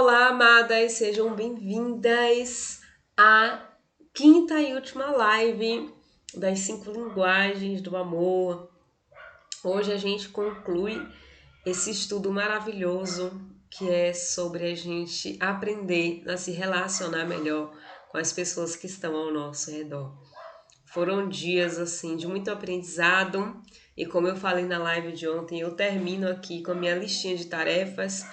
Olá, amadas, sejam bem-vindas à quinta e última live das 5 linguagens do amor. Hoje a gente conclui esse estudo maravilhoso que é sobre a gente aprender a se relacionar melhor com as pessoas que estão ao nosso redor. Foram dias assim de muito aprendizado e como eu falei na live de ontem, eu termino aqui com a minha listinha de tarefas,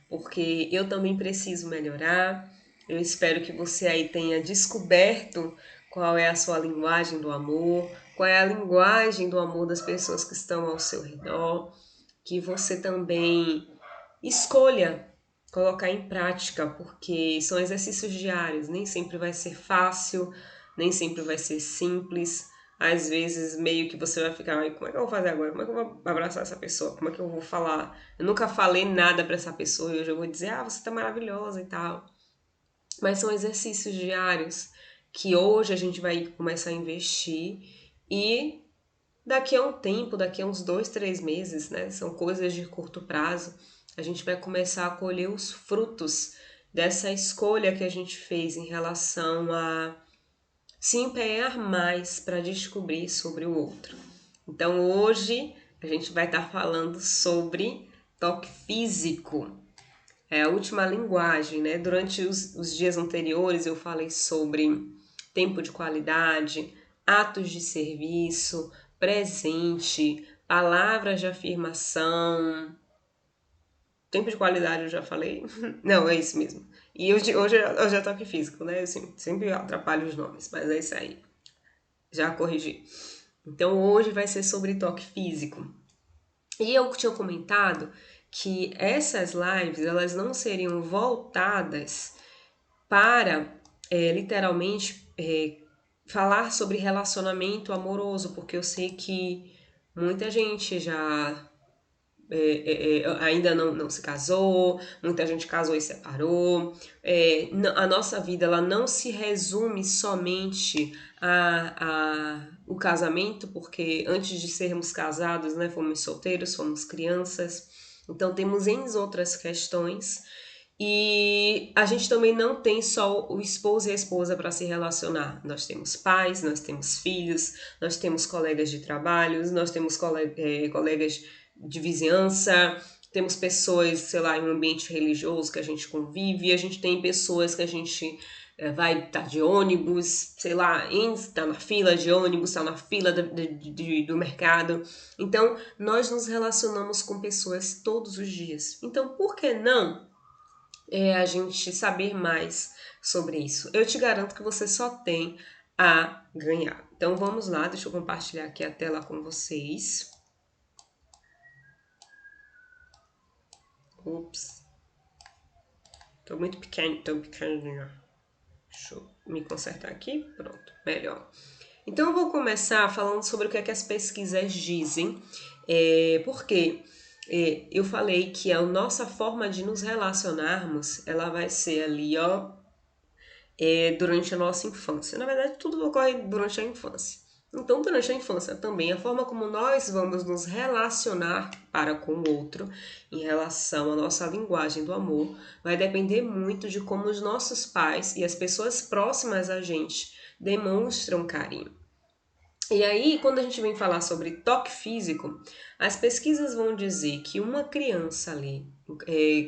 porque eu também preciso melhorar. Eu espero que você aí tenha descoberto qual é a sua linguagem do amor, qual é a linguagem do amor das pessoas que estão ao seu redor, que você também escolha colocar em prática, porque são exercícios diários, nem sempre vai ser fácil, nem sempre vai ser simples. Às vezes, meio que você vai ficar, "Ai, como é que eu vou fazer agora? Como é que eu vou abraçar essa pessoa? Como é que eu vou falar? Eu nunca falei nada pra essa pessoa e hoje eu vou dizer, você tá maravilhosa e tal." Mas são exercícios diários que hoje a gente vai começar a investir e daqui a um tempo, daqui a uns 2, 3 meses, né? São coisas de curto prazo. A gente vai começar a colher os frutos dessa escolha que a gente fez em relação a se empenhar mais para descobrir sobre o outro. Então hoje a gente vai estar falando sobre toque físico. É a última linguagem, né? Durante os dias anteriores eu falei sobre tempo de qualidade, atos de serviço, presente, palavras de afirmação. Tempo de qualidade eu já falei? Não, é isso mesmo. E hoje é toque físico, né? Assim, sempre atrapalho os nomes, mas é isso aí. Já corrigi. Então hoje vai ser sobre toque físico. E eu tinha comentado que essas lives elas não seriam voltadas para literalmente falar sobre relacionamento amoroso, porque eu sei que muita gente já ainda não se casou, muita gente casou e separou. A nossa vida ela não se resume somente a o casamento, porque antes de sermos casados, né, fomos solteiros, fomos crianças. Então temos N outras questões. E a gente também não tem só o esposo e a esposa para se relacionar. Nós temos pais, nós temos filhos, nós temos colegas de trabalho, nós temos colegas de vizinhança, temos pessoas, sei lá, em um ambiente religioso que a gente convive, a gente tem pessoas que a gente vai estar de ônibus, sei lá, está na fila de ônibus, está na fila do mercado. Então, nós nos relacionamos com pessoas todos os dias. Então, por que não a gente saber mais sobre isso? Eu te garanto que você só tem a ganhar. Então, vamos lá, deixa eu compartilhar aqui a tela com vocês. Ups. Tô muito pequenininho. Deixa eu me consertar aqui. Pronto, melhor. Então eu vou começar falando sobre o que é que as pesquisas dizem, porque eu falei que a nossa forma de nos relacionarmos, ela vai ser ali, ó, durante a nossa infância. Na verdade, tudo ocorre durante a infância. Então, durante a infância também, a forma como nós vamos nos relacionar para com o outro, em relação à nossa linguagem do amor, vai depender muito de como os nossos pais e as pessoas próximas a gente demonstram carinho. E aí, quando a gente vem falar sobre toque físico, as pesquisas vão dizer que uma criança ali,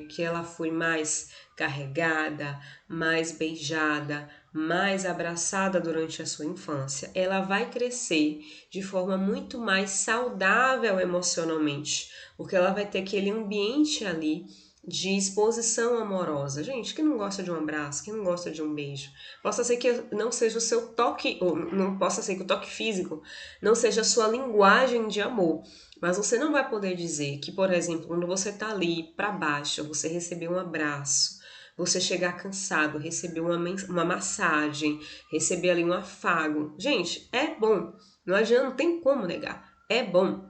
que ela foi mais carregada, mais beijada, mais abraçada durante a sua infância, ela vai crescer de forma muito mais saudável emocionalmente, porque ela vai ter aquele ambiente ali de exposição amorosa. Gente, quem não gosta de um abraço, quem não gosta de um beijo? Possa ser que não seja o seu toque, ou não possa ser que o toque físico não seja a sua linguagem de amor. Mas você não vai poder dizer que, por exemplo, quando você tá ali para baixo, você receber um abraço, você chegar cansado, receber uma massagem, receber ali um afago. Gente, é bom. Não adianta, não tem como negar. É bom.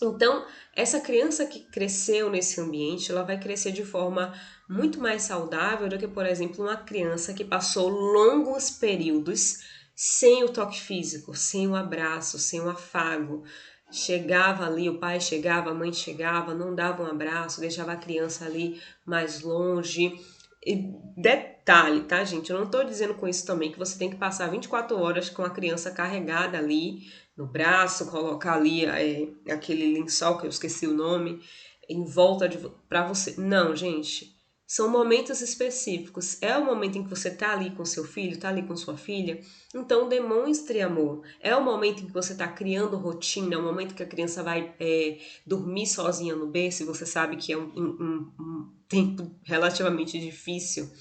Então, essa criança que cresceu nesse ambiente, ela vai crescer de forma muito mais saudável do que, por exemplo, uma criança que passou longos períodos sem o toque físico, sem o abraço, sem o afago. Chegava ali, o pai chegava, a mãe chegava, não dava um abraço, deixava a criança ali mais longe. E detalhe, tá, gente? Eu não tô dizendo com isso também que você tem que passar 24 horas com a criança carregada ali no braço, colocar ali aquele lençol que eu esqueci o nome, em volta de para você. Não, gente. São momentos específicos. É o momento em que você tá ali com seu filho, tá ali com sua filha, então demonstre amor. É o momento em que você tá criando rotina, é o momento que a criança vai dormir sozinha no berço e você sabe que é um tempo relativamente difícil.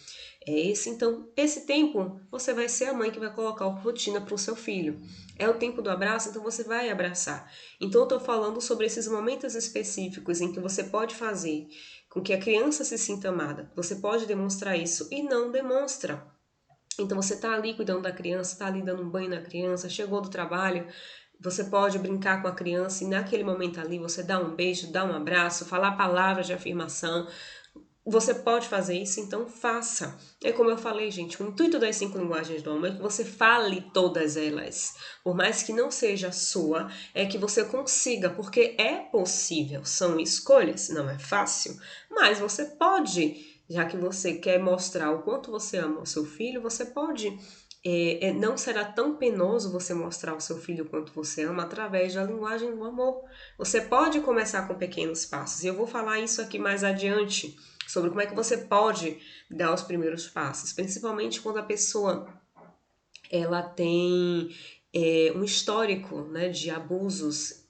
É esse, então, esse tempo você vai ser a mãe que vai colocar a rotina para o seu filho. É o tempo do abraço, então você vai abraçar. Então, eu estou falando sobre esses momentos específicos em que você pode fazer com que a criança se sinta amada. Você pode demonstrar isso e não demonstra. Então, você está ali cuidando da criança, está ali dando um banho na criança, chegou do trabalho, você pode brincar com a criança e naquele momento ali você dá um beijo, dá um abraço, falar palavras de afirmação. Você pode fazer isso, então faça. É como eu falei, gente, o intuito das 5 linguagens do amor é que você fale todas elas. Por mais que não seja a sua, é que você consiga, porque é possível. São escolhas, não é fácil, mas você pode, já que você quer mostrar o quanto você ama o seu filho, você pode. Não será tão penoso você mostrar ao seu filho o quanto você ama através da linguagem do amor. Você pode começar com pequenos passos, e eu vou falar isso aqui mais adiante sobre como é que você pode dar os primeiros passos, principalmente quando a pessoa ela tem um histórico, né, de abusos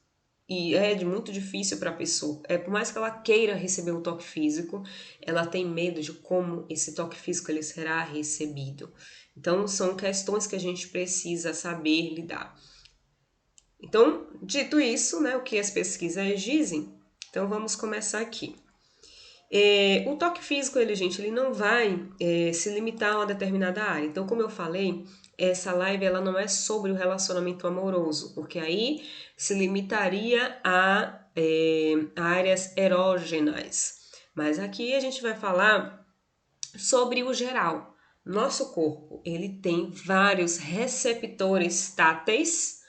e é de muito difícil para a pessoa. Por mais que ela queira receber um toque físico, ela tem medo de como esse toque físico ele será recebido. Então são questões que a gente precisa saber lidar. Então, dito isso, né, o que as pesquisas dizem, então vamos começar aqui. O toque físico, ele não vai se limitar a uma determinada área. Então, como eu falei, essa live ela não é sobre o relacionamento amoroso, porque aí se limitaria a áreas erógenas. Mas aqui a gente vai falar sobre o geral. Nosso corpo, ele tem vários receptores táteis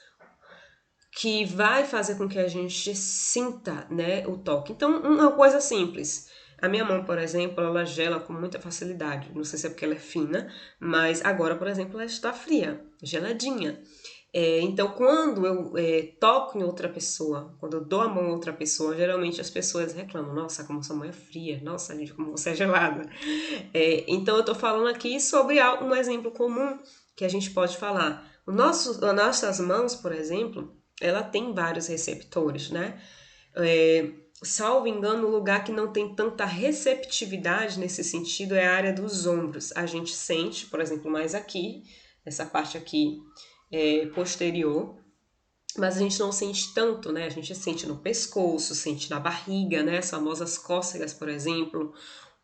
que vai fazer com que a gente sinta, né, o toque. Então, uma coisa simples. A minha mão, por exemplo, ela gela com muita facilidade. Não sei se é porque ela é fina, mas agora, por exemplo, ela está fria, geladinha. Então, quando eu toco em outra pessoa, quando eu dou a mão a outra pessoa, geralmente as pessoas reclamam: Nossa, como sua mão é fria, nossa, gente, como você é gelada. Então, eu estou falando aqui sobre um exemplo comum que a gente pode falar. As nossas mãos, por exemplo, ela tem vários receptores, né? Salvo engano, o lugar que não tem tanta receptividade nesse sentido é a área dos ombros. A gente sente, por exemplo, mais aqui, essa parte aqui posterior, mas a gente não sente tanto, né? A gente sente no pescoço, sente na barriga, né? As famosas cócegas, por exemplo,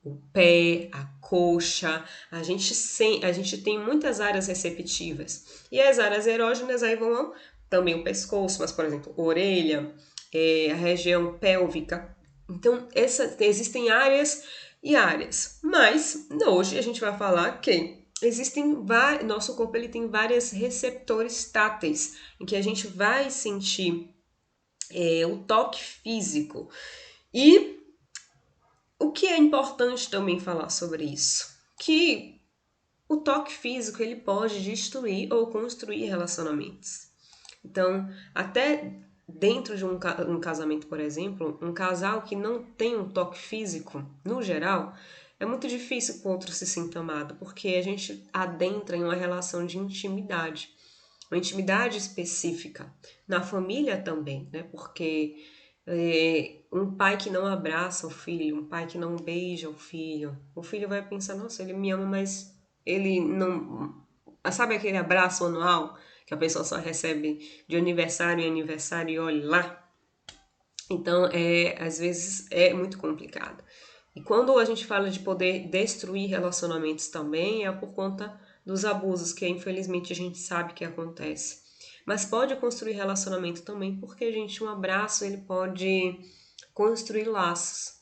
o pé, a coxa, a gente tem muitas áreas receptivas. E as áreas erógenas aí vão também o pescoço, mas, por exemplo, orelha, a região pélvica. Então, existem áreas e áreas. Mas, hoje a gente vai falar que nosso corpo ele tem vários receptores táteis, em que a gente vai sentir o toque físico. E o que é importante também falar sobre isso? Que o toque físico ele pode destruir ou construir relacionamentos. Então, até dentro de um casamento, por exemplo, um casal que não tem um toque físico, no geral, é muito difícil que o outro se sinta amado, porque a gente adentra em uma relação de intimidade, uma intimidade específica. Na família também, né? Porque um pai que não abraça o filho, um pai que não beija o filho vai pensar, nossa, ele me ama, mas ele não... Sabe aquele abraço anual que a pessoa só recebe de aniversário em aniversário e olha lá? Então, às vezes é muito complicado. E quando a gente fala de poder destruir relacionamentos também, é por conta dos abusos que infelizmente a gente sabe que acontece. Mas pode construir relacionamento também, porque, gente, um abraço ele pode construir laços.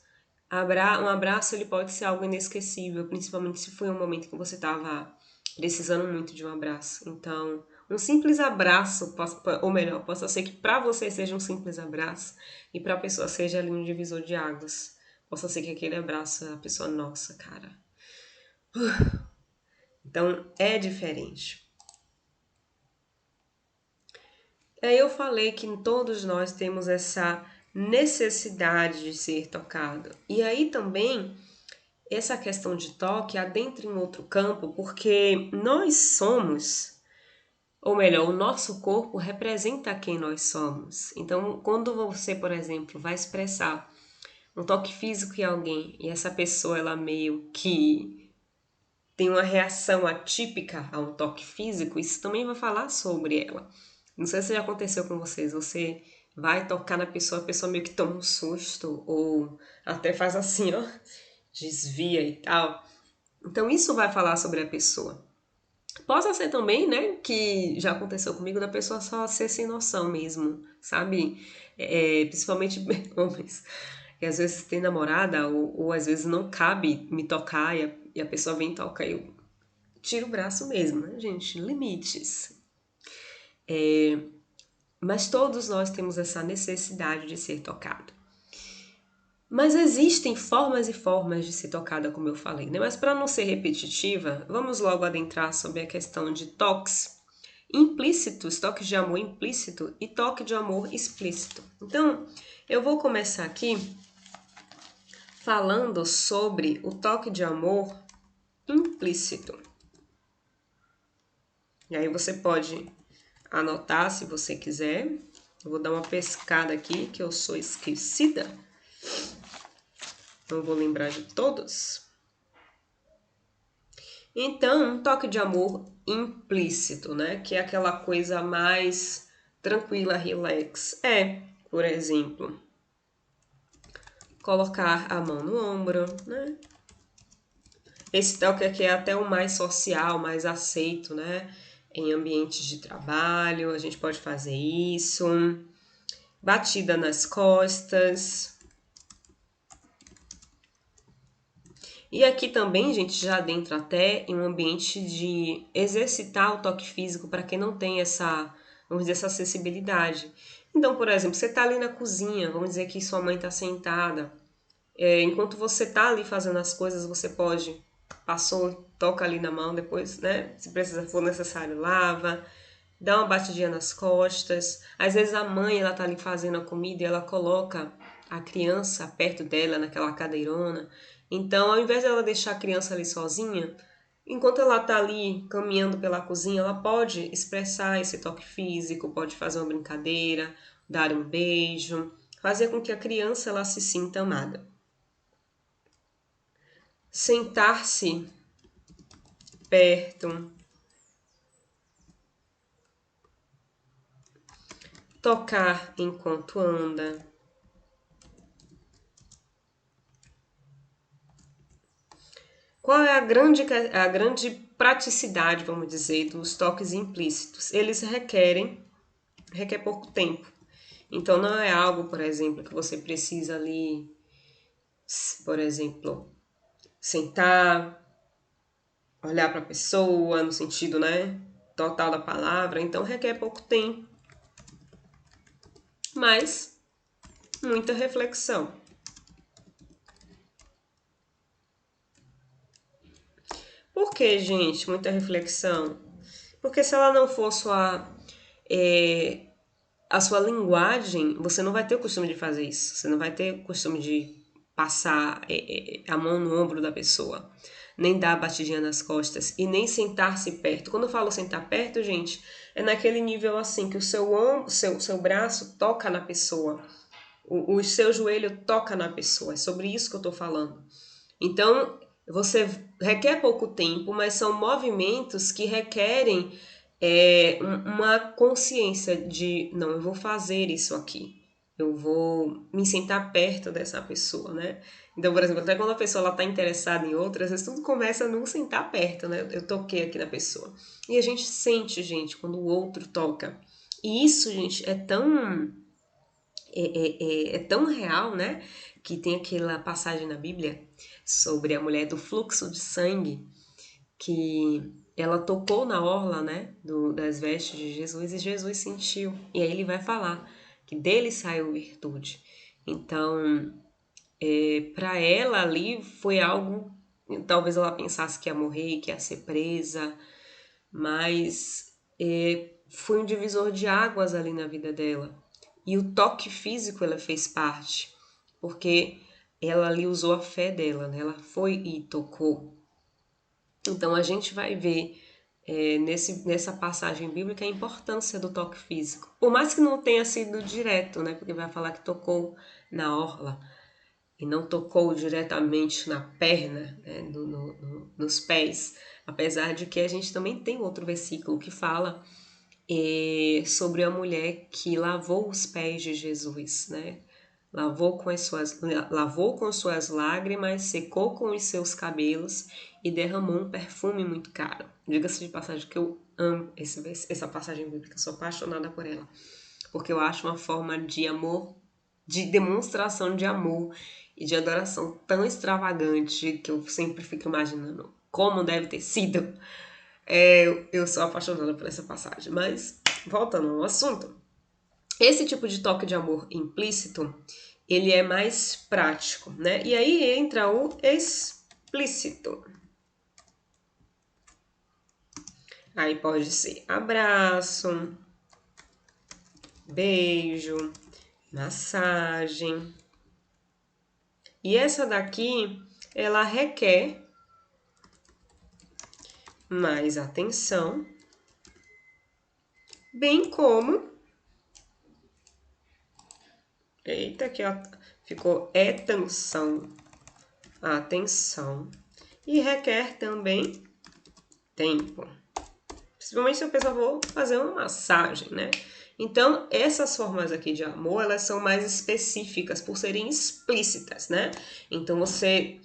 Um abraço ele pode ser algo inesquecível, principalmente se foi um momento que você estava precisando muito de um abraço. Então, um simples abraço, ou melhor, possa ser que para você seja um simples abraço e para a pessoa seja ali um divisor de águas. Possa ser que aquele abraço a pessoa, nossa, cara, Então, é diferente. Aí eu falei que todos nós temos essa necessidade de ser tocado. E aí também, essa questão de toque adentra em outro campo, porque nós somos, ou melhor, o nosso corpo representa quem nós somos. Então, quando você, por exemplo, vai expressar um toque físico em alguém e essa pessoa ela meio que tem uma reação atípica a um toque físico, isso também vai falar sobre ela. Não sei se já aconteceu com vocês, você vai tocar na pessoa, a pessoa meio que toma um susto ou até faz assim, ó, desvia e tal. Então isso vai falar sobre a pessoa. Possa ser também, né, que já aconteceu comigo, da pessoa só ser sem noção mesmo, sabe? Principalmente homens, que às vezes tem namorada ou às vezes não cabe me tocar e a pessoa vem e toca e eu tiro o braço mesmo, né, gente? Limites. Mas todos nós temos essa necessidade de ser tocado. Mas existem formas e formas de ser tocada, como eu falei, né? Mas para não ser repetitiva, vamos logo adentrar sobre a questão de toques implícitos, toque de amor implícito e toque de amor explícito. Então, eu vou começar aqui falando sobre o toque de amor implícito. E aí você pode anotar se você quiser. Eu vou dar uma pescada aqui, que eu sou esquecida. Não vou lembrar de todos. Então, um toque de amor implícito, né? Que é aquela coisa mais tranquila, relax. Por exemplo, colocar a mão no ombro, né? Esse toque aqui é até o mais social, mais aceito, né? Em ambientes de trabalho, a gente pode fazer isso. Batida nas costas. E aqui também, gente, já dentro até em um ambiente de exercitar o toque físico para quem não tem essa, vamos dizer, essa acessibilidade. Então, por exemplo, você está ali na cozinha, vamos dizer que sua mãe está sentada. Enquanto você está ali fazendo as coisas, você pode, passou, toca ali na mão, depois, né? Se precisar for necessário, lava, dá uma batidinha nas costas. Às vezes a mãe, ela tá ali fazendo a comida e ela coloca a criança perto dela, naquela cadeirona. Então, ao invés dela deixar a criança ali sozinha, enquanto ela tá ali caminhando pela cozinha, ela pode expressar esse toque físico, pode fazer uma brincadeira, dar um beijo, fazer com que a criança ela se sinta amada. Sentar-se perto, tocar enquanto anda. Qual é a grande praticidade, vamos dizer, dos toques implícitos? Eles requer pouco tempo. Então não é algo, por exemplo, que você precisa ali, por exemplo, sentar, olhar para a pessoa, no sentido, né, total da palavra. Então requer pouco tempo, mas muita reflexão. Por que, gente, muita reflexão? Porque se ela não for a sua linguagem, você não vai ter o costume de fazer isso. Você não vai ter o costume de passar a mão no ombro da pessoa, nem dar a batidinha nas costas e nem sentar-se perto. Quando eu falo sentar perto, gente, é naquele nível assim que o seu braço toca na pessoa, o seu joelho toca na pessoa. É sobre isso que eu tô falando. Então, você requer pouco tempo, mas são movimentos que requerem uma consciência de, não, eu vou fazer isso aqui. Eu vou me sentar perto dessa pessoa, né? Então, por exemplo, até quando a pessoa está interessada em outra, às vezes tudo começa no sentar perto, né? Eu toquei aqui na pessoa. E a gente sente, gente, quando o outro toca. E isso, gente, é tão real, né? Que tem aquela passagem na Bíblia sobre a mulher do fluxo de sangue, que ela tocou na orla, né, das vestes de Jesus e Jesus sentiu. E aí ele vai falar que dele saiu virtude. Então, para ela ali foi algo Talvez ela pensasse que ia morrer, que ia ser presa, mas foi um divisor de águas ali na vida dela. E o toque físico ela fez parte, porque ela ali usou a fé dela, né? Ela foi e tocou. Então a gente vai ver nessa passagem bíblica a importância do toque físico. Por mais que não tenha sido direto, né? Porque vai falar que tocou na orla e não tocou diretamente na perna, né? Nos pés. Apesar de que a gente também tem outro versículo que fala sobre a mulher que lavou os pés de Jesus, né? Lavou com suas lágrimas, secou com os seus cabelos e derramou um perfume muito caro. Diga-se de passagem que eu amo essa passagem bíblica, sou apaixonada por ela, porque eu acho uma forma de amor, de demonstração de amor e de adoração tão extravagante que eu sempre fico imaginando como deve ter sido. Eu sou apaixonada por essa passagem, mas voltando ao assunto, esse tipo de toque de amor implícito, ele é mais prático, né? E aí entra o explícito. Aí pode ser abraço, beijo, massagem. E essa daqui, ela requer mais atenção, bem como... Eita, aqui ó, ficou atenção. E requer também tempo. Principalmente se a pessoa for fazer uma massagem, né? Então, essas formas aqui de amor, elas são mais específicas por serem explícitas, né? Então, você...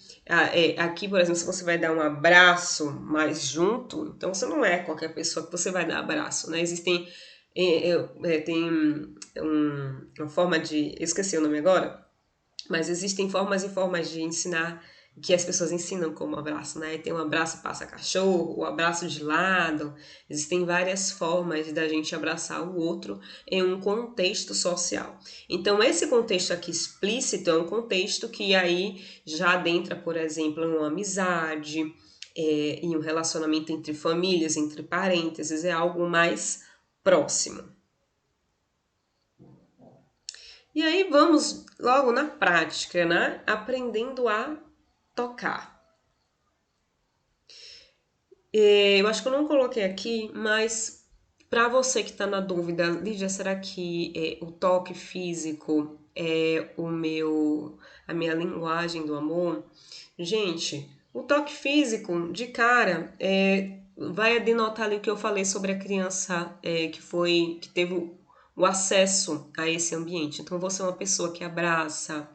aqui, por exemplo, se você vai dar um abraço mais junto, então você não é qualquer pessoa que você vai dar abraço, né? Existem... tem uma forma de... Eu esqueci o nome agora, mas existem formas e formas de ensinar que as pessoas ensinam como abraço, né? Tem um abraço passa-cachorro, o abraço de lado. Existem várias formas da gente abraçar o outro em um contexto social. Então, esse contexto aqui explícito é um contexto que aí já adentra, por exemplo, em uma amizade, em um relacionamento entre famílias, entre parênteses, é algo mais próximo. E aí vamos logo na prática, né? Aprendendo a tocar. Eu acho que eu não coloquei aqui, mas para você que está na dúvida, Lídia, será que o toque físico é a minha linguagem do amor? Gente, o toque físico, de cara, vai denotar ali o que eu falei sobre a criança que teve o acesso a esse ambiente. Então, você é uma pessoa que abraça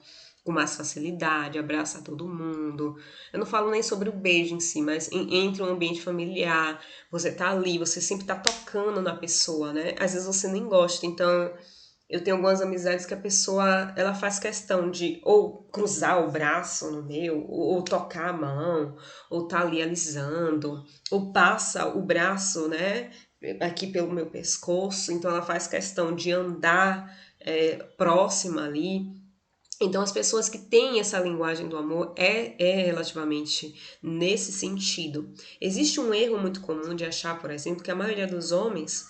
com mais facilidade, abraça todo mundo. Eu não falo nem sobre o beijo em si, mas entre um ambiente familiar, você tá ali, você sempre tá tocando na pessoa, né? Às vezes você nem gosta, então eu tenho algumas amizades que a pessoa, ela faz questão de ou cruzar o braço no meu, ou tocar a mão, ou tá ali alisando, ou passa o braço, né, aqui pelo meu pescoço, então ela faz questão de andar próxima ali. Então, as pessoas que têm essa linguagem do amor é relativamente nesse sentido. Existe um erro muito comum de achar, por exemplo, que a maioria dos homens,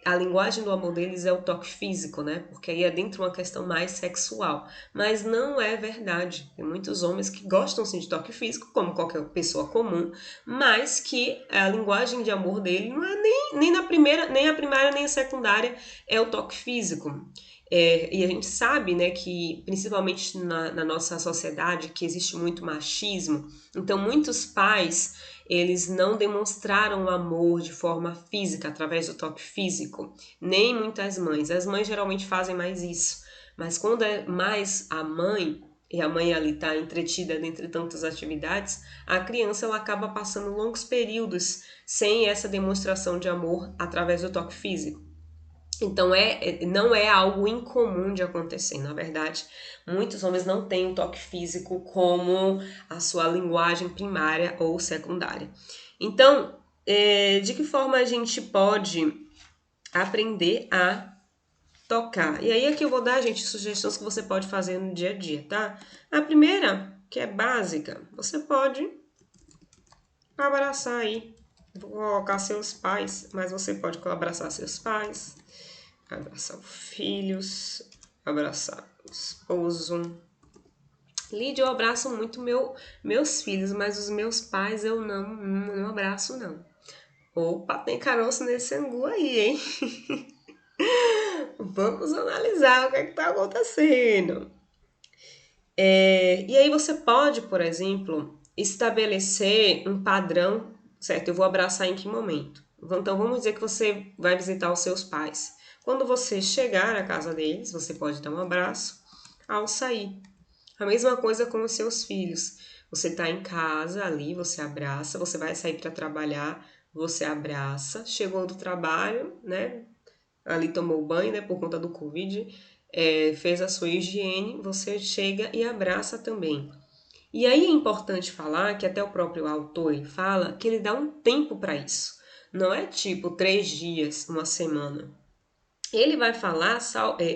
a linguagem do amor deles é o toque físico, né? Porque aí é dentro de uma questão mais sexual. Mas não é verdade. Tem muitos homens que gostam sim de toque físico, como qualquer pessoa comum, mas que a linguagem de amor dele não é nem na primeira, nem a primária, nem a secundária, é o toque físico. E a gente sabe, né, que principalmente na nossa sociedade que existe muito machismo, então muitos pais, eles não demonstraram amor de forma física, através do toque físico, nem muitas mães. As mães geralmente fazem mais isso, mas quando é mais a mãe, e a mãe ali está entretida dentre tantas atividades, a criança ela acaba passando longos períodos sem essa demonstração de amor através do toque físico. Então, não é algo incomum de acontecer. Na verdade, muitos homens não têm o toque físico como a sua linguagem primária ou secundária. Então, de que forma a gente pode aprender a tocar? E aí aqui eu vou dar, gente, sugestões que você pode fazer no dia a dia, tá? A primeira que é básica, você pode abraçar aí. Vou colocar seus pais, mas você pode abraçar seus pais, abraçar os filhos, abraçar o esposo. Lídia, eu abraço muito meus filhos, mas os meus pais eu não abraço, não. Opa, tem caroço nesse angu aí, hein? Vamos analisar o que está acontecendo. E aí você pode, por exemplo, estabelecer um padrão, certo? Eu vou abraçar em que momento? Então vamos dizer que você vai visitar os seus pais. Quando você chegar na casa deles, você pode dar um abraço ao sair. A mesma coisa com os seus filhos. Você está em casa ali, você abraça, você vai sair para trabalhar, você abraça, chegou do trabalho, né? Ali tomou banho, né? Por conta do Covid, fez a sua higiene, você chega e abraça também. E aí é importante falar que até o próprio autor ele fala que ele dá um tempo para isso. Não é tipo 3 dias, uma semana. Ele vai falar,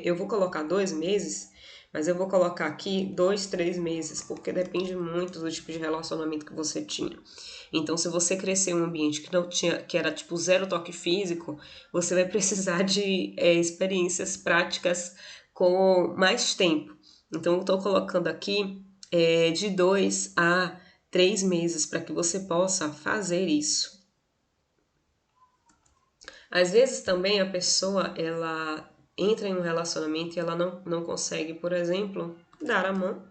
eu vou colocar 2 meses, mas eu vou colocar aqui 2, 3 meses, porque depende muito do tipo de relacionamento que você tinha. Então, se você crescer em um ambiente que não tinha, que era tipo zero toque físico, você vai precisar de experiências práticas com mais tempo. Então, eu estou colocando aqui de 2 a 3 meses para que você possa fazer isso. Às vezes também a pessoa, ela entra em um relacionamento e ela não consegue, por exemplo, dar a mão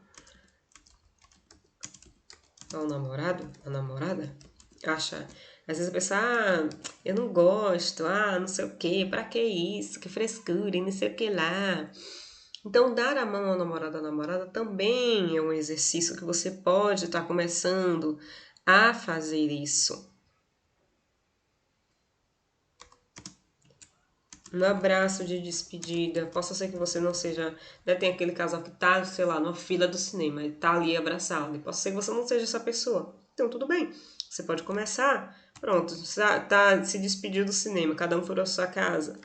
ao namorado, à namorada. Acha, às vezes a pessoa, eu não gosto, não sei o que, pra que isso, que frescura, e não sei o que lá. Então, dar a mão ao namorado, à namorada também é um exercício que você pode estar começando a fazer isso. Um abraço de despedida. Possa ser que você não seja, né, tem aquele casal que tá, sei lá, numa fila do cinema e tá ali abraçado. Possa ser que você não seja essa pessoa. Então, tudo bem. Você pode começar. Pronto, tá se despediu do cinema, cada um foi à sua casa.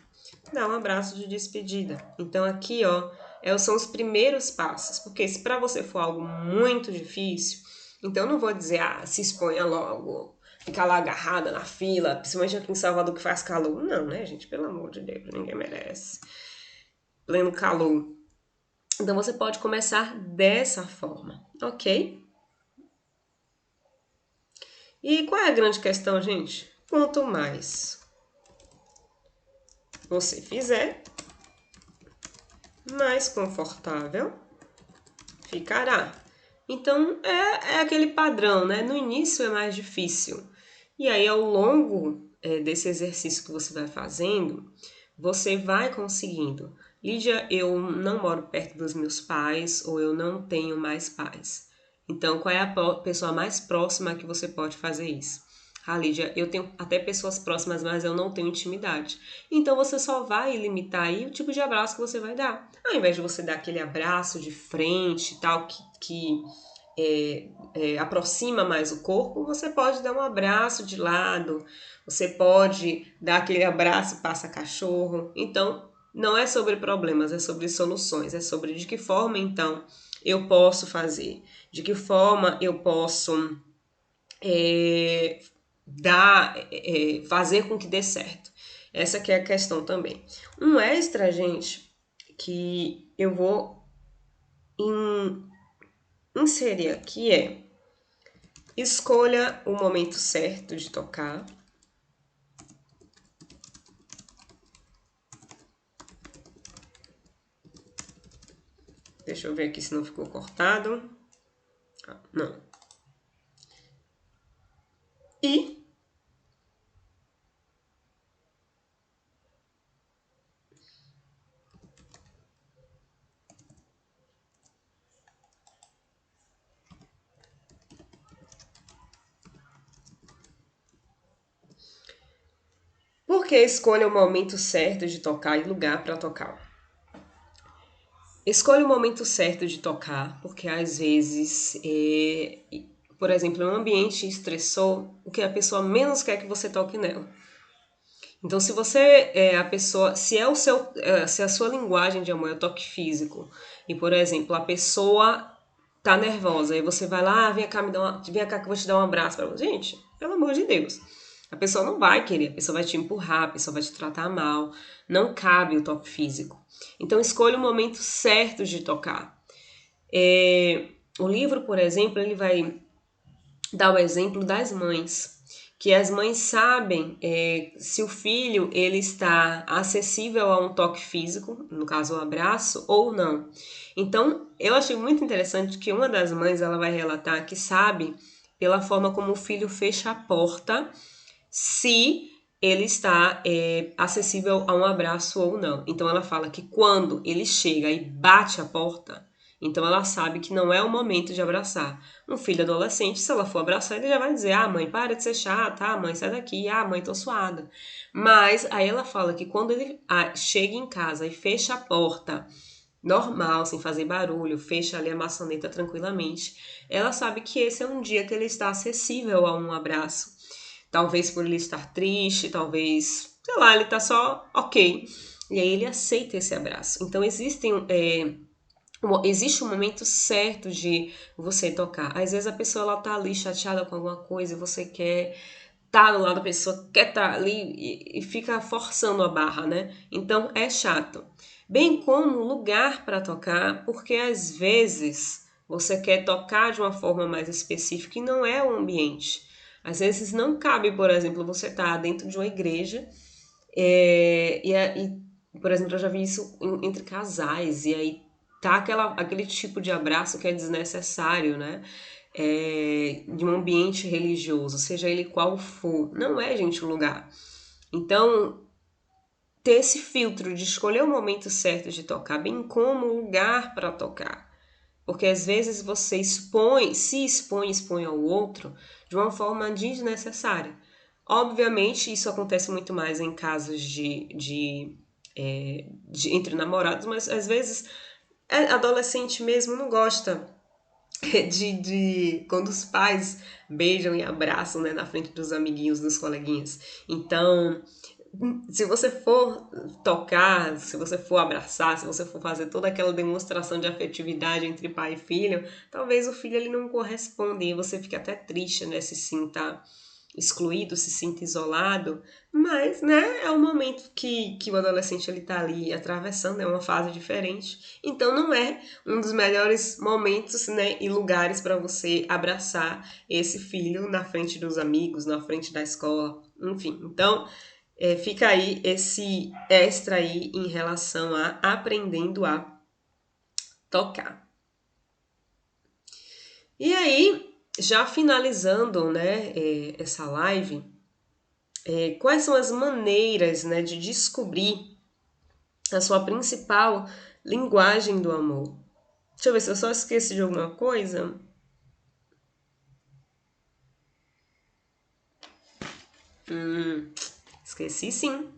Dá um abraço de despedida. Então, aqui, ó, são os primeiros passos. Porque se para você for algo muito difícil, então eu não vou dizer, se exponha logo, ficar lá agarrada na fila, principalmente aqui em Salvador que faz calor. Não, né, gente? Pelo amor de Deus, ninguém merece. Pleno calor. Então você pode começar dessa forma, ok? E qual é a grande questão, gente? Quanto mais você fizer, mais confortável ficará. Então é aquele padrão, né? No início é mais difícil. E aí, ao longo desse exercício que você vai fazendo, você vai conseguindo. Lídia, eu não moro perto dos meus pais ou eu não tenho mais pais. Então, qual é a pessoa mais próxima que você pode fazer isso? Lídia, eu tenho até pessoas próximas, mas eu não tenho intimidade. Então você só vai limitar aí o tipo de abraço que você vai dar. Ao invés de você dar aquele abraço de frente e tal, que aproxima mais o corpo, você pode dar um abraço de lado, você pode dar aquele abraço passa cachorro. Então, não é sobre problemas, é sobre soluções, é sobre de que forma, então, eu posso fazer, de que forma eu posso fazer com que dê certo. Essa que é a questão também. Um extra, gente, que eu vou inserir aqui escolha o momento certo de tocar. Deixa eu ver aqui se não ficou cortado. Não. E por que escolha o momento certo de tocar e lugar para tocar? Escolha o momento certo de tocar, porque às vezes, por exemplo, em um ambiente estressor, o que a pessoa menos quer que você toque nela. Então, se você é a pessoa, se a sua linguagem de amor é o toque físico, e por exemplo, a pessoa tá nervosa, aí você vai lá, vem cá, vem cá que eu vou te dar um abraço pra você. Gente, pelo amor de Deus. A pessoa não vai querer, a pessoa vai te empurrar, a pessoa vai te tratar mal. Não cabe o toque físico. Então escolha o momento certo de tocar. O livro, por exemplo, ele vai dar o exemplo das mães, que as mães sabem se o filho ele está acessível a um toque físico, no caso o abraço, ou não. Então, eu achei muito interessante que uma das mães ela vai relatar que sabe pela forma como o filho fecha a porta se ele está acessível a um abraço ou não. Então ela fala que quando ele chega e bate a porta, então ela sabe que não é o momento de abraçar. Um filho adolescente, se ela for abraçar, ele já vai dizer: ah, mãe, para de ser chata, ah, mãe, sai daqui, ah, mãe, tô suada. Mas aí ela fala que quando ele chega em casa e fecha a porta, normal, sem fazer barulho, fecha ali a maçaneta tranquilamente, ela sabe que esse é um dia que ele está acessível a um abraço. Talvez por ele estar triste, talvez, sei lá, ele tá só ok. E aí ele aceita esse abraço. Então existe um momento certo de você tocar. Às vezes a pessoa ela tá ali chateada com alguma coisa e você quer tá do lado da pessoa, quer tá ali e fica forçando a barra, né? Então é chato. Bem como lugar para tocar, porque às vezes você quer tocar de uma forma mais específica e não é o ambiente. Às vezes não cabe, por exemplo, você tá dentro de uma igreja por exemplo, eu já vi isso entre casais e aí tá aquele tipo de abraço que é desnecessário, né? De um ambiente religioso, seja ele qual for. Não é, gente, o lugar. Então, ter esse filtro de escolher o momento certo de tocar, bem como o lugar para tocar. Porque às vezes você expõe ao outro de uma forma desnecessária. Obviamente, isso acontece muito mais em casos entre namorados, mas às vezes adolescente mesmo não gosta de quando os pais beijam e abraçam, né, na frente dos amiguinhos, dos coleguinhas. Então, se você for tocar, se você for abraçar, se você for fazer toda aquela demonstração de afetividade entre pai e filho, talvez o filho ele não corresponda e você fique até triste, né, se sinta excluído, se sinta isolado, mas, né, é um momento que o adolescente ele tá ali atravessando, é uma fase diferente, então não é um dos melhores momentos, né, e lugares para você abraçar esse filho na frente dos amigos, na frente da escola, enfim, então fica aí esse extra aí em relação a aprendendo a tocar. E aí, já finalizando, né, essa live, quais são as maneiras, né, de descobrir a sua principal linguagem do amor? Deixa eu ver se eu só esqueci de alguma coisa. Esqueci sim.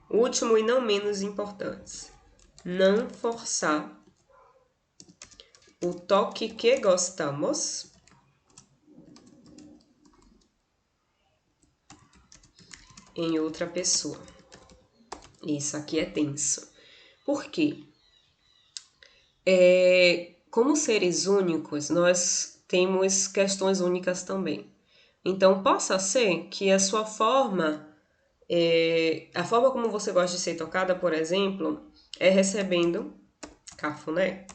Último e não menos importante. Não forçar o toque que gostamos em outra pessoa. Isso aqui é tenso. Por quê? Como seres únicos, nós temos questões únicas também. Então, possa ser que a sua forma, a forma como você gosta de ser tocada, por exemplo, é recebendo cafuné.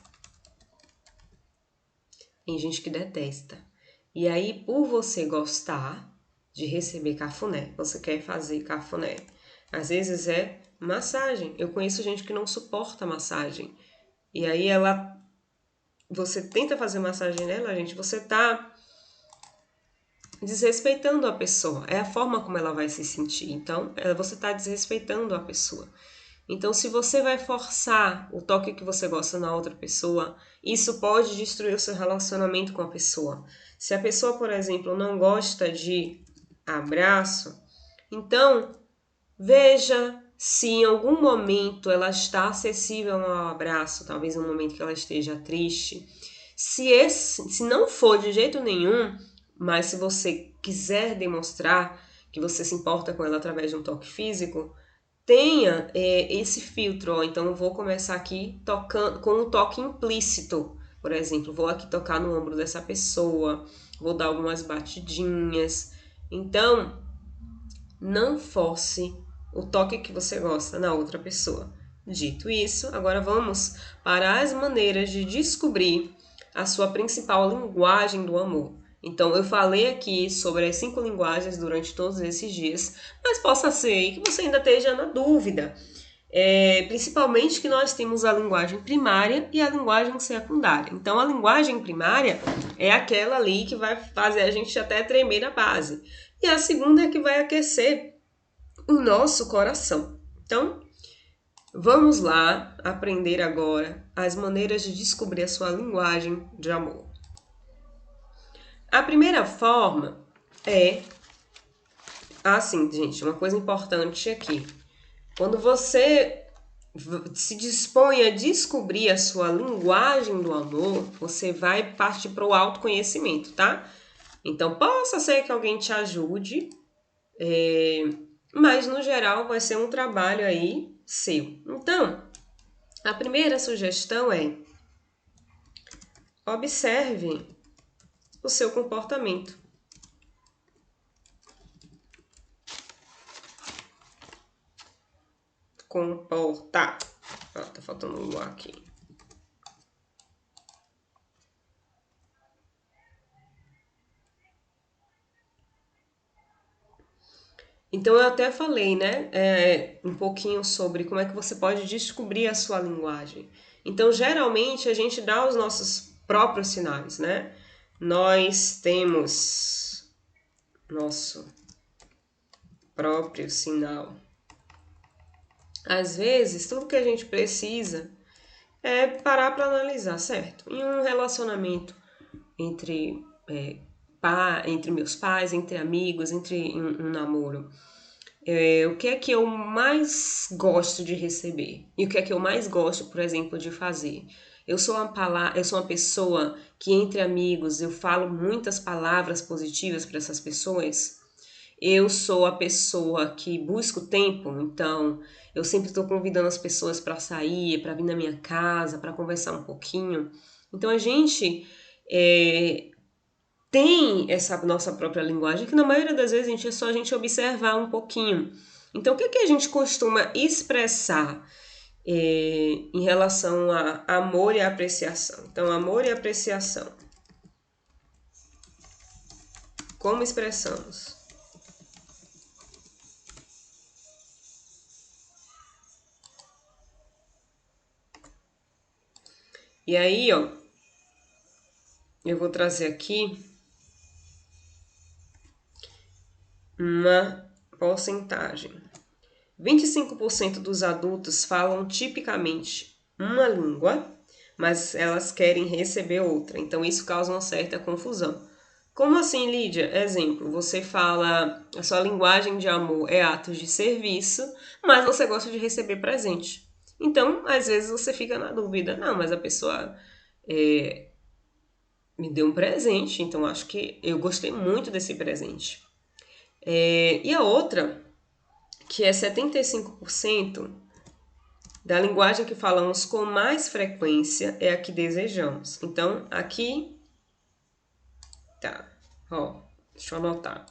Tem gente que detesta. E aí, por você gostar de receber cafuné, você quer fazer cafuné. Às vezes é massagem. Eu conheço gente que não suporta massagem. E aí você tenta fazer massagem nela, gente, você tá desrespeitando a pessoa. É a forma como ela vai se sentir. Então, você tá desrespeitando a pessoa. Então, se você vai forçar o toque que você gosta na outra pessoa, isso pode destruir o seu relacionamento com a pessoa. Se a pessoa, por exemplo, não gosta de abraço, então veja se em algum momento ela está acessível ao abraço, talvez um momento que ela esteja triste. Se não for de jeito nenhum, mas se você quiser demonstrar que você se importa com ela através de um toque físico, tenha esse filtro. Então eu vou começar aqui tocando com um toque implícito. Por exemplo, vou aqui tocar no ombro dessa pessoa, vou dar algumas batidinhas. Então, não force o toque que você gosta na outra pessoa. Dito isso, agora vamos para as maneiras de descobrir a sua principal linguagem do amor. Então, eu falei aqui sobre as 5 linguagens durante todos esses dias, mas possa ser que você ainda esteja na dúvida. Principalmente que nós temos a linguagem primária e a linguagem secundária. Então, a linguagem primária é aquela ali que vai fazer a gente até tremer na base. E a segunda é que vai aquecer o nosso coração. Então, vamos lá aprender agora as maneiras de descobrir a sua linguagem de amor. A primeira forma é assim, gente, uma coisa importante aqui. Quando você se dispõe a descobrir a sua linguagem do amor, você vai partir para o autoconhecimento, tá? Então, possa ser que alguém te ajude, mas no geral vai ser um trabalho aí seu. Então, a primeira sugestão é: observe o seu comportamento. Comportar. Tá faltando um aqui. Então, eu até falei, né, um pouquinho sobre como é que você pode descobrir a sua linguagem. Então, geralmente, a gente dá os nossos próprios sinais, né? Nós temos nosso próprio sinal. Às vezes, tudo que a gente precisa é parar para analisar, certo? Em um relacionamento entre entre meus pais, entre amigos, entre um namoro, o que é que eu mais gosto de receber? E o que é que eu mais gosto, por exemplo, de fazer? Eu sou uma pessoa que entre amigos eu falo muitas palavras positivas para essas pessoas. Eu sou a pessoa que busca o tempo, então eu sempre estou convidando as pessoas para sair, para vir na minha casa, para conversar um pouquinho. Então a gente tem essa nossa própria linguagem, que na maioria das vezes, gente, é só a gente observar um pouquinho. Então, o que é que a gente costuma expressar em relação a amor e apreciação? Então, amor e apreciação. Como expressamos? E aí, ó, eu vou trazer aqui uma porcentagem. 25% dos adultos falam tipicamente uma língua, mas elas querem receber outra. Então, isso causa uma certa confusão. Como assim, Lídia? Exemplo, você fala, a sua linguagem de amor é atos de serviço, mas você gosta de receber presente. Então, às vezes você fica na dúvida, não, mas a pessoa me deu um presente, então acho que eu gostei muito desse presente. E a outra, que é 75% da linguagem que falamos com mais frequência, é a que desejamos. Então, aqui, tá, ó, deixa eu anotar.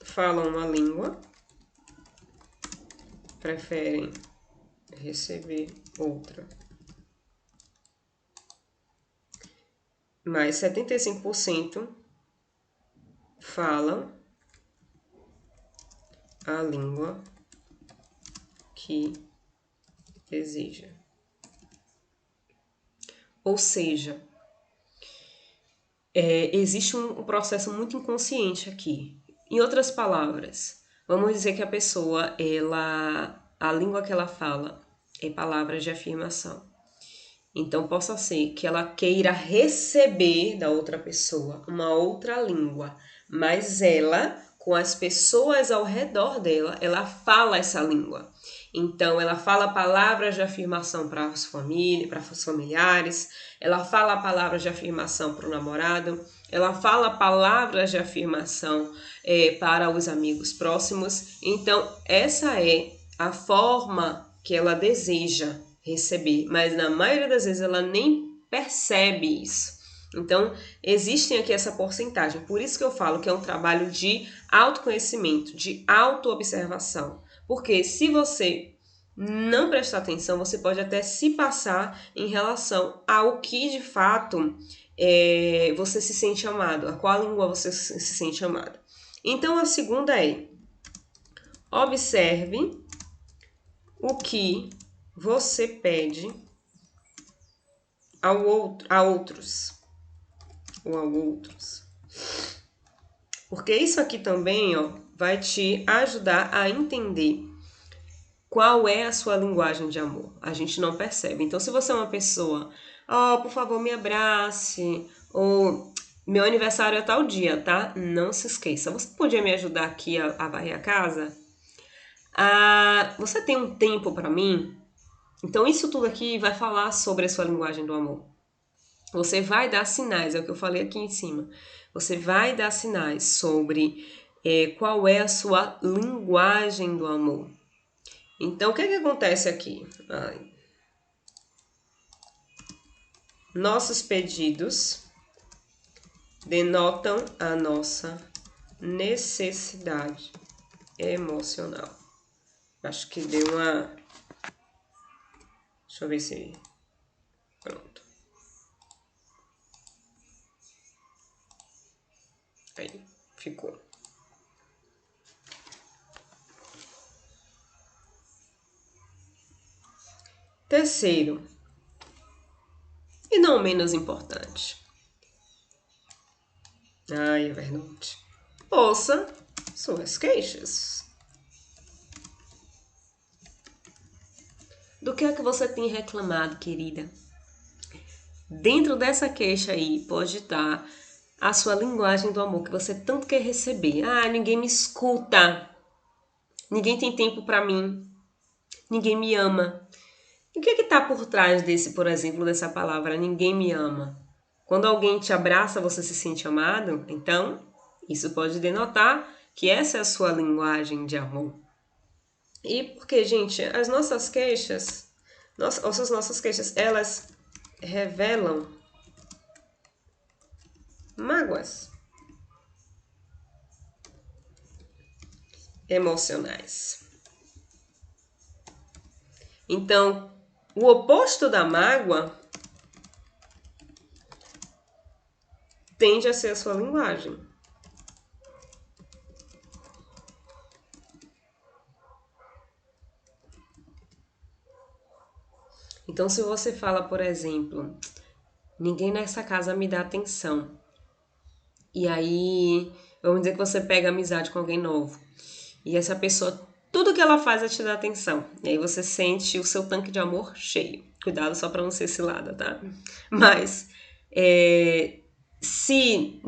Falam uma língua, preferem receber outra. Mas 75% falam a língua que deseja. Ou seja, existe um processo muito inconsciente aqui. Em outras palavras, vamos dizer que a pessoa, a língua que ela fala é palavras de afirmação. Então, possa ser que ela queira receber da outra pessoa uma outra língua, mas ela, com as pessoas ao redor dela, ela fala essa língua. Então, ela fala palavras de afirmação para os familiares, ela fala palavras de afirmação para o namorado, ela fala palavras de afirmação para os amigos próximos. Então, essa é a forma que ela deseja receber, mas na maioria das vezes ela nem percebe isso. Então, existem aqui essa porcentagem. Por isso que eu falo que é um trabalho de autoconhecimento, de autoobservação. Porque se você não prestar atenção, você pode até se passar em relação ao que de fato você se sente amado, a qual língua você se sente amado. Então, a segunda é: observe o que você pede a outros ou a outros. Porque isso aqui também, vai te ajudar a entender qual é a sua linguagem de amor. A gente não percebe. Então, se você é uma pessoa, por favor, me abrace, ou meu aniversário é tal dia, tá? Não se esqueça. Você podia me ajudar aqui a varrer a casa? Você tem um tempo para mim? Então, isso tudo aqui vai falar sobre a sua linguagem do amor. Você vai dar sinais, é o que eu falei aqui em cima. Você vai dar sinais sobre qual é a sua linguagem do amor. Então, o que acontece aqui? Nossos pedidos denotam a nossa necessidade emocional. Acho que deu uma... Deixa eu ver se... Pronto. Aí, ficou. Terceiro, e não menos importante. É verdade. Ouça suas queixas. Do que é que você tem reclamado, querida? Dentro dessa queixa aí pode estar a sua linguagem do amor que você tanto quer receber. Ninguém me escuta. Ninguém tem tempo para mim. Ninguém me ama. E o que está por trás desse, por exemplo, dessa palavra, ninguém me ama? Quando alguém te abraça, você se sente amado? Então, isso pode denotar que essa é a sua linguagem de amor. E porque, gente, as nossas queixas, elas revelam mágoas emocionais. Então, o oposto da mágoa tende a ser a sua linguagem. Então, se você fala, por exemplo, ninguém nessa casa me dá atenção. E aí, vamos dizer que você pega amizade com alguém novo. E essa pessoa, tudo que ela faz é te dar atenção. E aí você sente o seu tanque de amor cheio. Cuidado só para não ser cilada, tá? Mas, se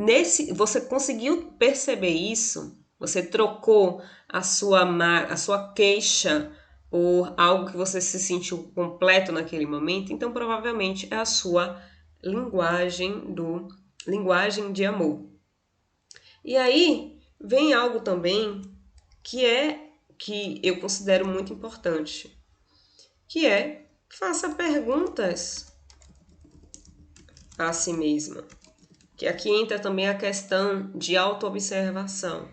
você conseguiu perceber isso, você trocou a sua queixa por algo que você se sentiu completo naquele momento, então provavelmente é a sua linguagem de amor. E aí vem algo também que eu considero muito importante, que é: faça perguntas a si mesma. Que aqui entra também a questão de autoobservação.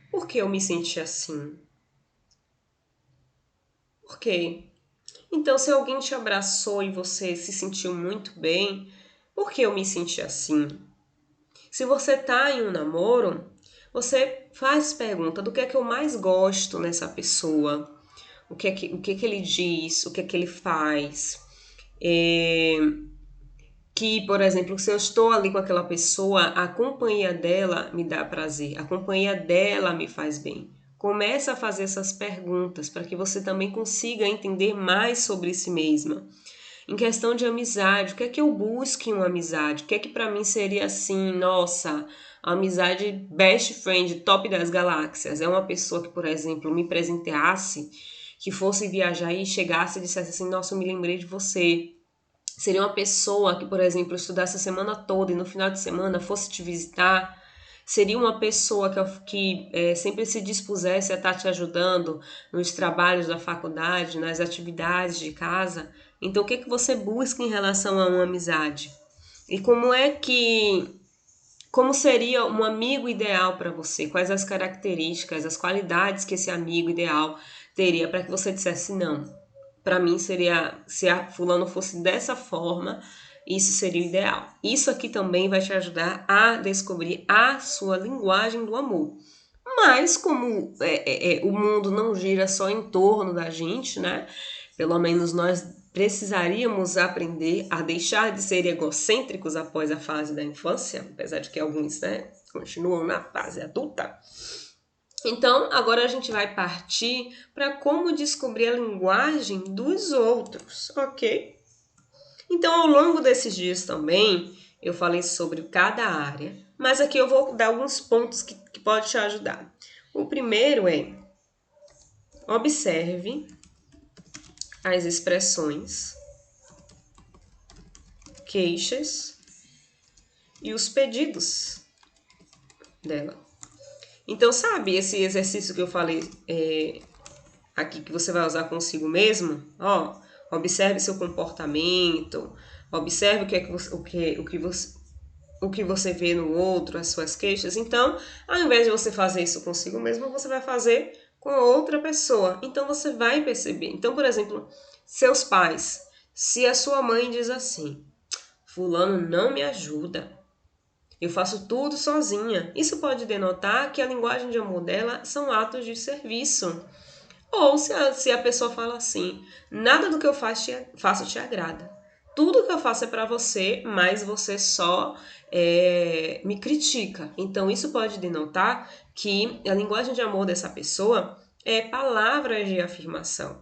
Por que eu me senti assim? Por quê? Então, se alguém te abraçou e você se sentiu muito bem, por que eu me senti assim? Se você tá em um namoro, você faz pergunta do que é que eu mais gosto nessa pessoa, o que é que ele diz, o que é que ele faz. Que, por exemplo, se eu estou ali com aquela pessoa, a companhia dela me dá prazer, a companhia dela me faz bem. Começa a fazer essas perguntas para que você também consiga entender mais sobre si mesma. Em questão de amizade, o que é que eu busco em uma amizade? O que é que para mim seria assim, nossa, a amizade best friend, top das galáxias? É uma pessoa que, por exemplo, me presenteasse, que fosse viajar e chegasse e dissesse assim, nossa, eu me lembrei de você. Seria uma pessoa que, por exemplo, estudasse a semana toda e no final de semana fosse te visitar. Seria uma pessoa que sempre se dispusesse a estar te ajudando nos trabalhos da faculdade, nas atividades de casa? Então, o que que você busca em relação a uma amizade? E como seria um amigo ideal para você? Quais as características, as qualidades que esse amigo ideal teria para que você dissesse não? Para mim seria, se a fulano fosse dessa forma, isso seria o ideal. Isso aqui também vai te ajudar a descobrir a sua linguagem do amor. Mas como o mundo não gira só em torno da gente, né? Pelo menos nós precisaríamos aprender a deixar de ser egocêntricos após a fase da infância, apesar de que alguns, né, continuam na fase adulta. Então, agora a gente vai partir para como descobrir a linguagem dos outros, ok? Então, ao longo desses dias também, eu falei sobre cada área, mas aqui eu vou dar alguns pontos que podem te ajudar. O primeiro é: observe as expressões, queixas e os pedidos dela. Então, sabe esse exercício que eu falei aqui que você vai usar consigo mesmo? Ó, observe seu comportamento, observe o que você vê no outro, as suas queixas. Então, ao invés de você fazer isso consigo mesmo, você vai fazer com outra pessoa. Então, você vai perceber. Então, por exemplo, seus pais. Se a sua mãe diz assim: fulano não me ajuda, eu faço tudo sozinha. Isso pode denotar que a linguagem de amor dela são atos de serviço. Ou se a pessoa fala assim: nada do que eu faço te agrada. Tudo que eu faço é para você, mas você só me critica. Então, isso pode denotar que a linguagem de amor dessa pessoa é palavras de afirmação.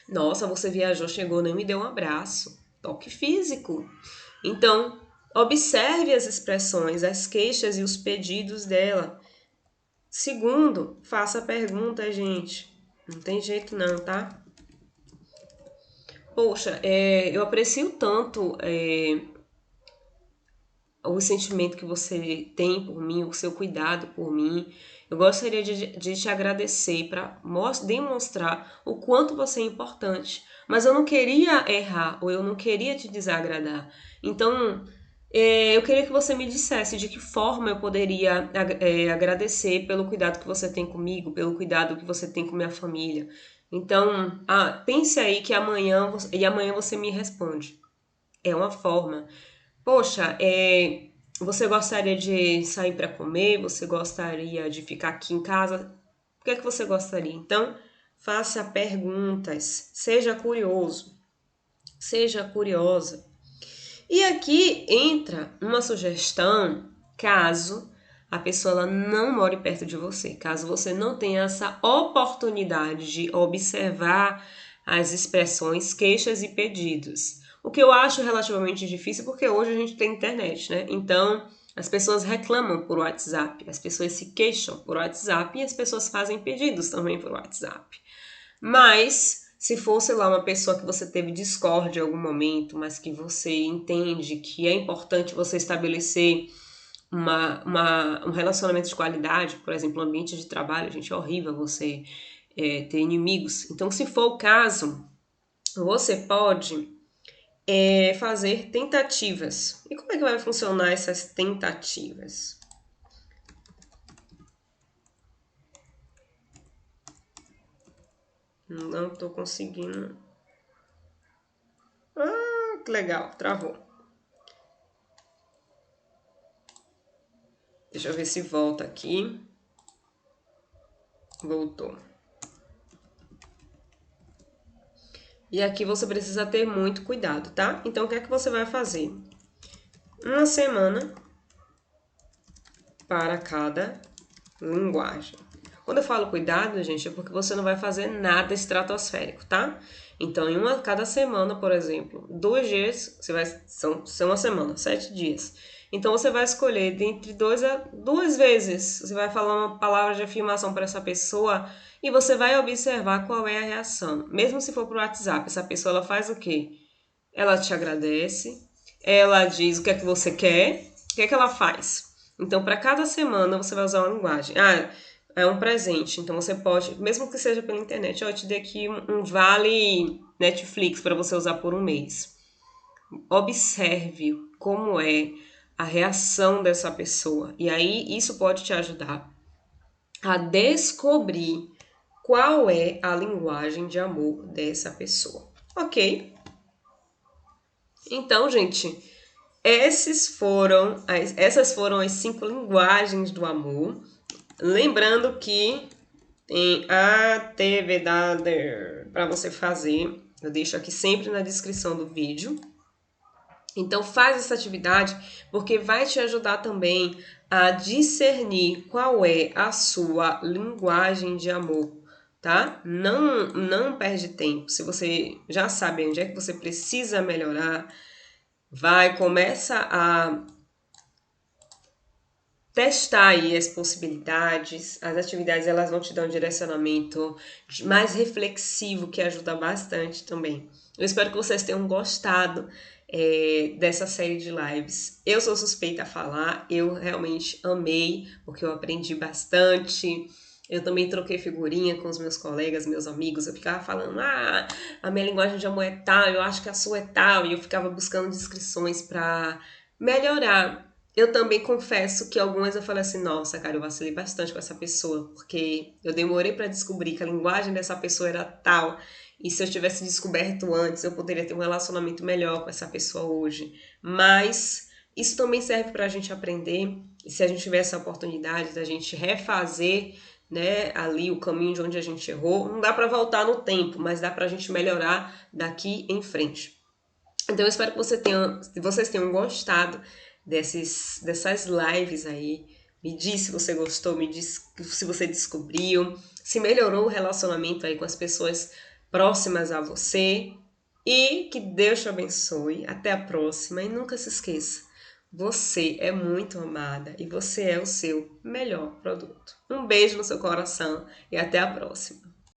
Nossa, você viajou, chegou, nem me deu um abraço. Toque físico. Então, observe as expressões, as queixas e os pedidos dela. Segundo, faça pergunta, gente. Não tem jeito não, tá? Poxa, eu aprecio tanto o sentimento que você tem por mim, o seu cuidado por mim. Eu gostaria de te agradecer para demonstrar o quanto você é importante. Mas eu não queria errar ou eu não queria te desagradar. Então, eu queria que você me dissesse de que forma eu poderia agradecer pelo cuidado que você tem comigo, pelo cuidado que você tem com minha família. Então, pense aí que amanhã você me responde. É uma forma. Poxa, você gostaria de sair para comer? Você gostaria de ficar aqui em casa? O que é que você gostaria? Então, faça perguntas, seja curioso, seja curiosa. E aqui entra uma sugestão, caso a pessoa ela não more perto de você, caso você não tenha essa oportunidade de observar as expressões, queixas e pedidos. O que eu acho relativamente difícil, porque hoje a gente tem internet, né? Então, as pessoas reclamam por WhatsApp, as pessoas se queixam por WhatsApp e as pessoas fazem pedidos também por WhatsApp. Mas, se fosse lá uma pessoa que você teve discórdia em algum momento, mas que você entende que é importante você estabelecer um relacionamento de qualidade, por exemplo, um ambiente de trabalho, gente, é horrível você ter inimigos. Então, se for o caso, você pode fazer tentativas. E como é que vai funcionar essas tentativas? Não tô conseguindo. Ah, que legal, travou. Deixa eu ver se volta aqui. Voltou. E aqui você precisa ter muito cuidado, tá? Então, o que é que você vai fazer? Uma semana para cada linguagem. Quando eu falo cuidado, gente, é porque você não vai fazer nada estratosférico, tá? Então, cada semana, por exemplo, 2 dias, são uma semana, 7 dias. Então, você vai escolher entre 2 vezes. Você vai falar uma palavra de afirmação para essa pessoa e você vai observar qual é a reação. Mesmo se for pro WhatsApp, essa pessoa ela faz o quê? Ela te agradece, ela diz o que é que você quer, o que é que ela faz? Então, para cada semana, você vai usar uma linguagem. Ah, é um presente. Então, você pode, mesmo que seja pela internet, eu te dei aqui um vale Netflix para você usar por um mês. Observe como é a reação dessa pessoa. E aí, isso pode te ajudar a descobrir qual é a linguagem de amor dessa pessoa. Ok? Então, gente, essas foram as 5 linguagens do amor. Lembrando que tem atividade para você fazer. Eu deixo aqui sempre na descrição do vídeo. Então faz essa atividade porque vai te ajudar também a discernir qual é a sua linguagem de amor, tá? Não perde tempo. Se você já sabe onde é que você precisa melhorar, começa a testar aí as possibilidades. As atividades elas vão te dar um direcionamento mais reflexivo que ajuda bastante também. Eu espero que vocês tenham gostado dessa série de lives. Eu sou suspeita a falar, eu realmente amei, porque eu aprendi bastante. Eu também troquei figurinha com os meus colegas, meus amigos. Eu ficava falando, a minha linguagem de amor é tal, eu acho que a sua é tal. E eu ficava buscando descrições para melhorar. Eu também confesso que algumas eu falei assim, nossa, cara, eu vacilei bastante com essa pessoa, porque eu demorei para descobrir que a linguagem dessa pessoa era tal, e se eu tivesse descoberto antes, eu poderia ter um relacionamento melhor com essa pessoa hoje. Mas isso também serve para a gente aprender, e se a gente tiver essa oportunidade da gente refazer, né, ali o caminho de onde a gente errou, não dá para voltar no tempo, mas dá para a gente melhorar daqui em frente. Então eu espero que vocês tenham gostado dessas lives aí. Me diz se você gostou, me diz se você descobriu, se melhorou o relacionamento aí com as pessoas próximas a você. E que Deus te abençoe. Até a próxima. E nunca se esqueça, você é muito amada e você é o seu melhor produto. Um beijo no seu coração e até a próxima.